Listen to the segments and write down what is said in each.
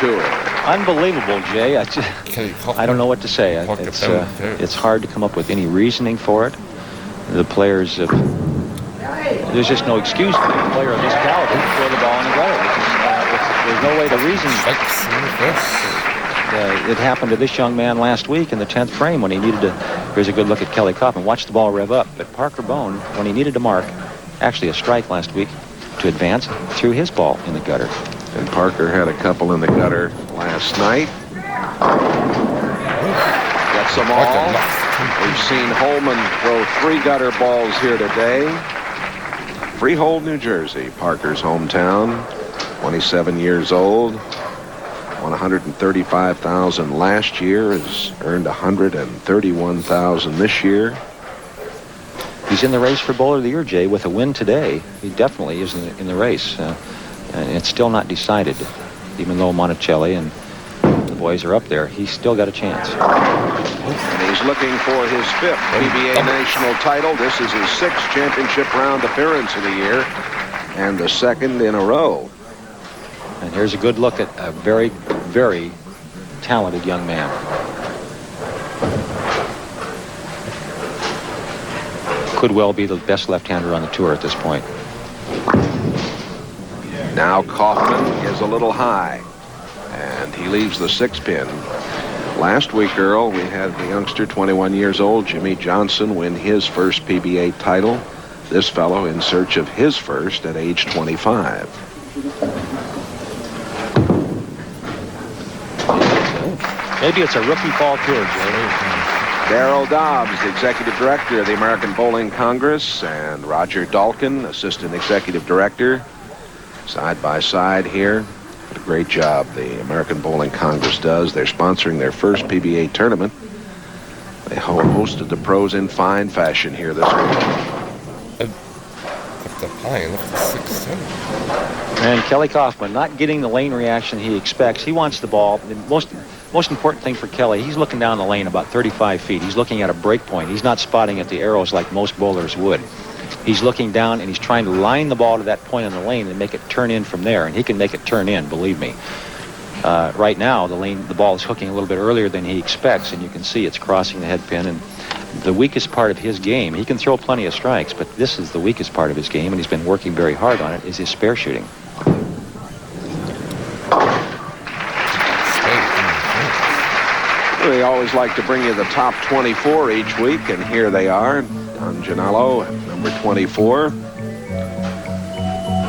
tour. Unbelievable, Jay. I don't know what to say. It's hard to come up with any reasoning for it. The players, there's just no excuse for a player of this caliber to throw the ball in the gutter. There's no way to reason. It happened to this young man last week in the 10th frame when he needed to. Here's a good look at Kelly Coffman. Watch the ball rev up. But Parker Bohn, when he needed to mark, actually a strike last week to advance, threw his ball in the gutter. And Parker had a couple in the gutter last night. Gets them all. We've seen Holman throw 3 gutter balls here today. Freehold, New Jersey, Parker's hometown. 27 years old. Won $135,000 last year. Has earned $131,000 this year. He's in the race for Bowler of the Year, Jay, with a win today. He definitely is in the race. And it's still not decided. Even though Monticelli and the boys are up there, he's still got a chance. And he's looking for his 5th PBA national title. This is his 6th championship round appearance of the year and the 2nd in a row. And here's a good look at a very, very talented young man. Could well be the best left-hander on the tour at this point. Now Coffman is a little high, and he leaves the 6 pin. Last week, Earl, we had the youngster, 21 years old, Jimmy Johnson, win his first PBA title. This fellow in search of his first at age 25. Maybe it's a rookie fall tour, Jerry. Darrell Dobbs, the executive director of the American Bowling Congress, and Roger Dalkin, assistant executive director. Side by side here. What a great job the American Bowling Congress does. They're sponsoring their first PBA tournament. They hosted the pros in fine fashion here this week. And Kelly Coffman not getting the lane reaction he expects. He wants the ball. The most important thing for Kelly, he's looking down the lane about 35 feet. He's looking at a break point. He's not spotting at the arrows like most bowlers would. He's looking down and he's trying to line the ball to that point in the lane and make it turn in from there. And he can make it turn in, believe me. Right now, the ball is hooking a little bit earlier than he expects, and you can see it's crossing the head pin. And the weakest part of his game, he can throw plenty of strikes, but this is the weakest part of his game, and he's been working very hard on it, is his spare shooting. They always like to bring you the top 24 each week, and here they are. Don Janello, number 24.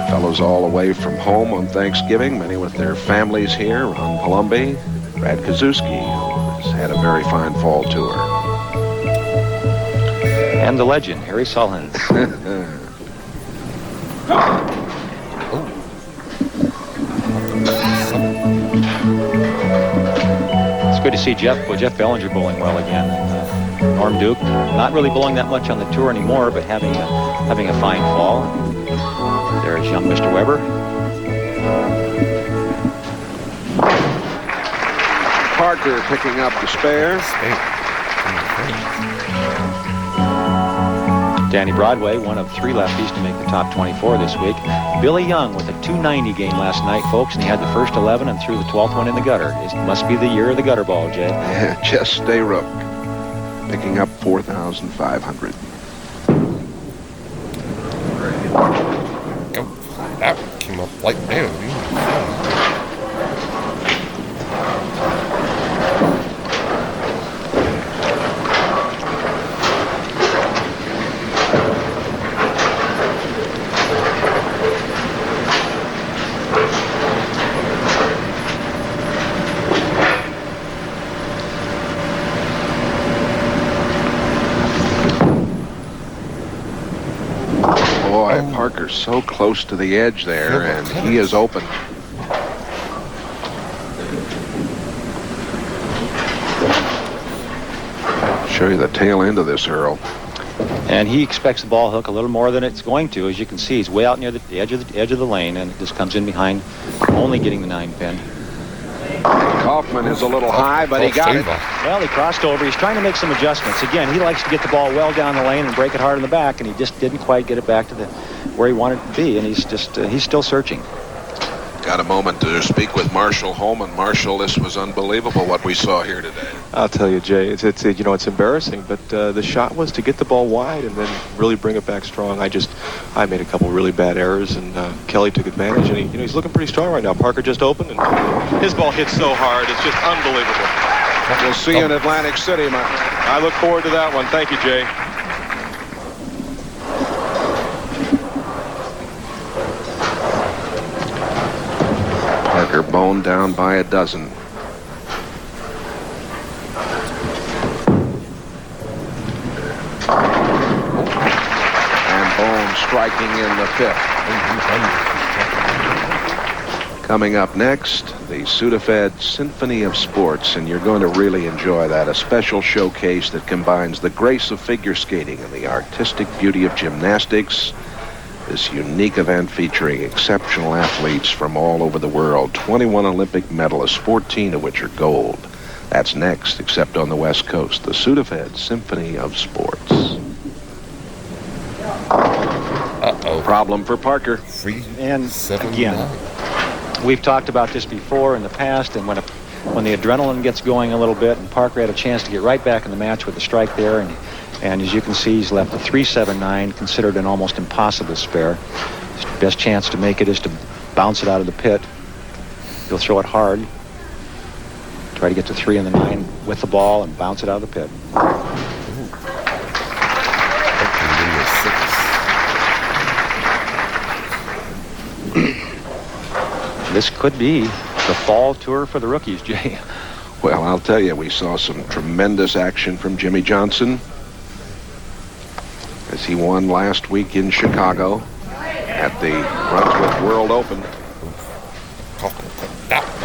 Fellows all the way from home on Thanksgiving, many with their families here. Ron Palumbi, Brad Kazuski, who's had a very fine fall tour. And the legend, Harry Sullivan. It's good to see Jeff Bellinger bowling well again. Norm Duke, not really bowling that much on the tour anymore, but having a fine fall. There's young Mr. Weber. Parker picking up the spare. Danny Broadway, one of 3 lefties to make the top 24 this week. Billy Young with a 290 game last night, folks, and he had the first 11 and threw the 12th one in the gutter. It must be the year of the gutter ball, Jay. Yeah, just stay rook. Picking up 4,500. That came up like damn. Parker's so close to the edge there, and he is open. Show you the tail end of this, Earl. And he expects the ball hook a little more than it's going to. As you can see, he's way out near the edge of the lane, and it just comes in behind, only getting the 9 pin. Kaufman is a little high, but he got it. Well, he crossed over. He's trying to make some adjustments. Again, he likes to get the ball well down the lane and break it hard in the back, and he just didn't quite get it back to where he wanted it to be, and he's still searching. Got a moment to speak with Marshall Holman. Marshall, this was unbelievable what we saw here today. I'll tell you, Jay, it's embarrassing, but the shot was to get the ball wide and then really bring it back strong. I made a couple really bad errors, and Kelly took advantage, and he's looking pretty strong right now. Parker just opened, and his ball hit so hard, it's just unbelievable. We'll see you in Atlantic City, man. I look forward to that one. Thank you, Jay. Parker Bohn down by a dozen. And Bohn striking in the fifth. Coming up next, the Sudafed Symphony of Sports, and you're going to really enjoy that. A special showcase that combines the grace of figure skating and the artistic beauty of gymnastics. This unique event featuring exceptional athletes from all over the world. 21 Olympic medalists, 14 of which are gold. That's next, except on the West Coast. The Sudafed Symphony of Sports. Uh-oh. Problem for Parker. And again, we've talked about this before in the past, and when the adrenaline gets going a little bit, and Parker had a chance to get right back in the match with the strike there, and as you can see, he's left a 3.79, considered an almost impossible spare. His best chance to make it is to bounce it out of the pit. He'll throw it hard, try to get to 3 in the 9 with the ball and bounce it out of the pit. This could be the fall tour for the rookies, Jay. Well, I'll tell you, we saw some tremendous action from Jimmy Johnson as he won last week in Chicago at the Brunswick World Open.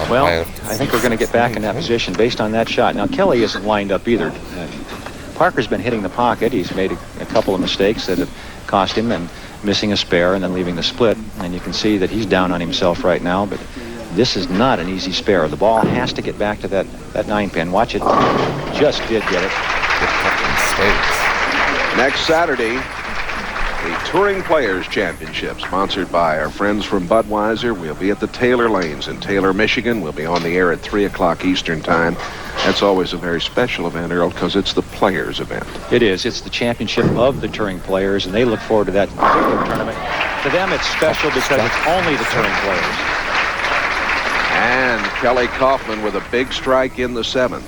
Well, I think we're going to get back in that position based on that shot. Now, Kelly isn't lined up either. Parker's been hitting the pocket. He's made a couple of mistakes that have cost him, and missing a spare and then leaving the split. And you can see that he's down on himself right now, but this is not an easy spare. The ball has to get back to that 9-pin. Watch it. Just did get it. Next Saturday, the Touring Players Championship, sponsored by our friends from Budweiser. We'll be at the Taylor Lanes in Taylor, Michigan. We'll be on the air at 3 o'clock Eastern Time. That's always a very special event, Earl, because it's the players' event. It is. It's the championship of the touring players, and they look forward to that particular tournament. To them, it's special because it's only the touring players. And Kelly Coffman with a big strike in the 7th.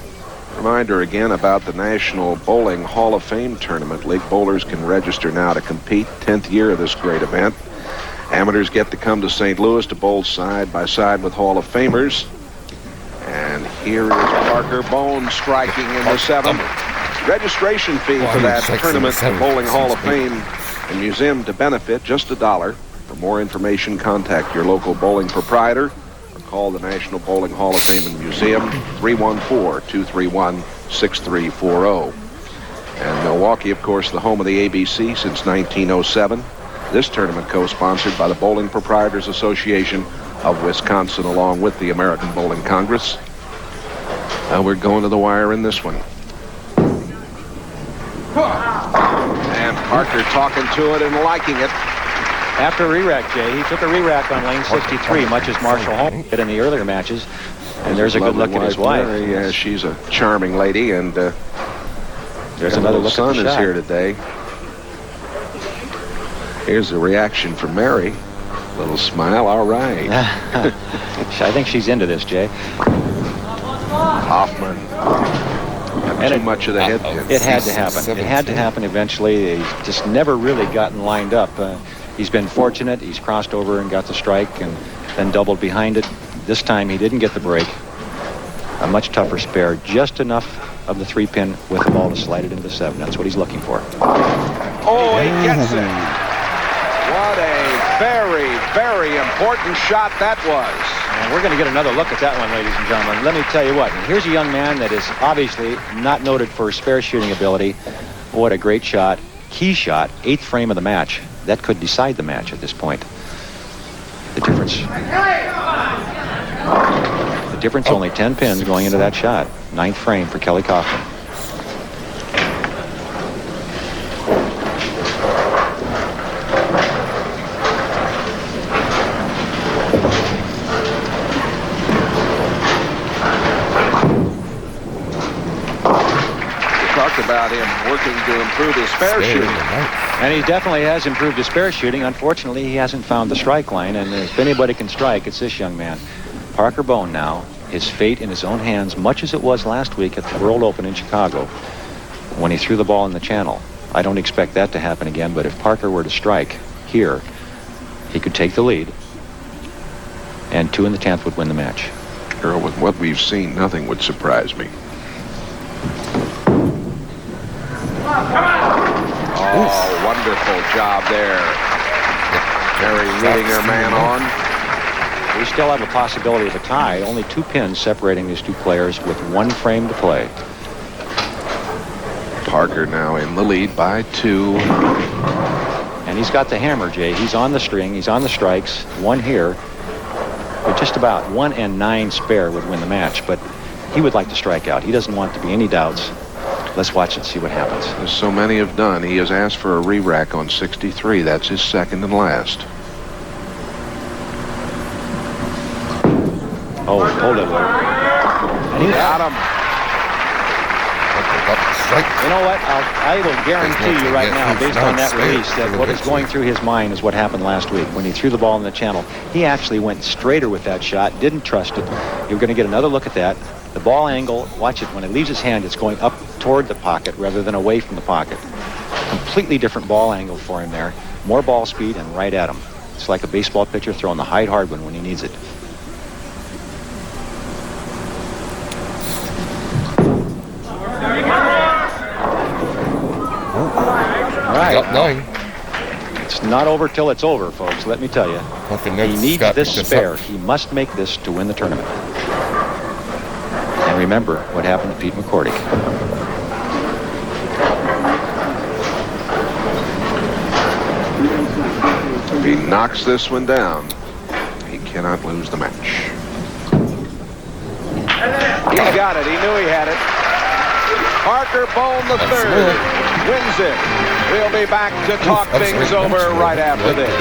Reminder again about the National Bowling Hall of Fame tournament. League bowlers can register now to compete. 10th year of this great event. Amateurs get to come to St. Louis to bowl side by side with Hall of Famers. And here is Parker Bohn striking in the 7th. Registration fee for that tournament, the Bowling Hall of Fame and Museum to benefit, just $1. For more information, contact your local bowling proprietor or call the National Bowling Hall of Fame and Museum, 314-231-6340. And Milwaukee, of course, the home of the ABC since 1907. This tournament co-sponsored by the Bowling Proprietors Association of Wisconsin, along with the American Bowling Congress. We're going to the wire in this one. And Parker talking to it and liking it. After a re-rack, Jay, he took a re-rack on lane 63, much as Marshall Holmes did in the earlier matches. And there's a good look at his wife. Yeah, she's a charming lady, and there's another look at the shot. Son is here today. Here's the reaction from Mary. Little smile, all right. I think she's into this, Jay. Hoffman. Too much of the head pin. It had to happen. It had to happen eventually. He's just never really gotten lined up. He's been fortunate. He's crossed over and got the strike and then doubled behind it. This time he didn't get the break. A much tougher spare. Just enough of the 3-pin with the ball to slide it into the 7. That's what he's looking for. Oh, he gets it. What a very, very important shot that was. And we're going to get another look at that one, ladies and gentlemen. Let me tell you what. Here's a young man that is obviously not noted for his spare shooting ability. What a great shot. Key shot. 8th frame of the match. That could decide the match at this point. The difference only 10 pins going into that shot. 9th frame for Kelly Coffman. about him working to improve his spare shooting. And he definitely has improved his spare shooting. Unfortunately, he hasn't found the strike line, and if anybody can strike, it's this young man. Parker Bohn now, his fate in his own hands, much as it was last week at the World Open in Chicago when he threw the ball in the channel. I don't expect that to happen again, but if Parker were to strike here, he could take the lead, and 2 in the 10th would win the match. Earl, with what we've seen, nothing would surprise me. Oh, wonderful job there. Terry leading their man on. We still have a possibility of a tie. Only 2 pins separating these 2 players with 1 frame to play. Parker now in the lead by 2. And he's got the hammer, Jay. He's on the string. He's on the strikes. 1 here. But just about 1 and 9 spare would win the match. But he would like to strike out. He doesn't want to be any doubts. Let's watch and see what happens. As so many have done, he has asked for a re-rack on 63. That's his second and last. Oh, hold it. And he got him. You know what? I will guarantee you right now, based on that release, that what is going through his mind is what happened last week when he threw the ball in the channel. He actually went straighter with that shot, didn't trust it. You're going to get another look at that. The ball angle, watch it. When it leaves his hand, it's going up toward the pocket rather than away from the pocket. Completely different ball angle for him there. More ball speed and right at him. It's like a baseball pitcher throwing the hide hard one when he needs it. All right. Up 9. It's not over till it's over, folks. Let me tell you. He needs this spare. He must make this to win the tournament. And remember what happened to Pete McCordick. If he knocks this one down, he cannot lose the match. He's got it. He knew he had it. Parker Bohn III wins it. We'll be back to talk things over right after this.